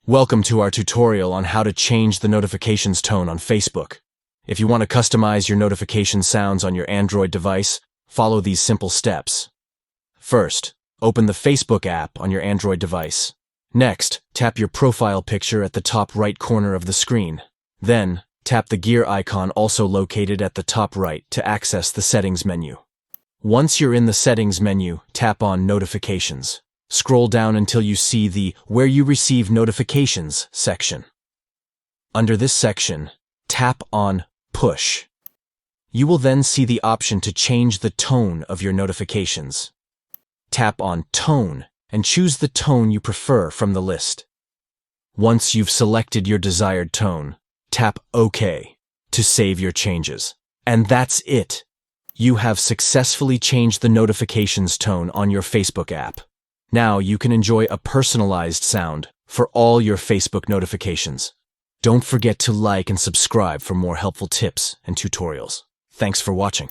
Welcome to our tutorial on how to change the notifications tone on Facebook. If you want to customize your notification sounds on your Android device, follow these simple steps. First, open the Facebook app on your Android device. Next, tap your profile picture at the top right corner of the screen. Then, tap the gear icon also located at the top right to access the settings menu. Once you're in the settings menu, tap on Notifications. Scroll down until you see the Where You Receive Notifications section. Under this section, tap on Push. You will then see the option to change the tone of your notifications. Tap on Tone and choose the tone you prefer from the list. Once you've selected your desired tone, tap OK to save your changes. And that's it! You have successfully changed the notifications tone on your Facebook app. Now you can enjoy a personalized sound for all your Facebook notifications. Don't forget to like and subscribe for more helpful tips and tutorials. Thanks for watching.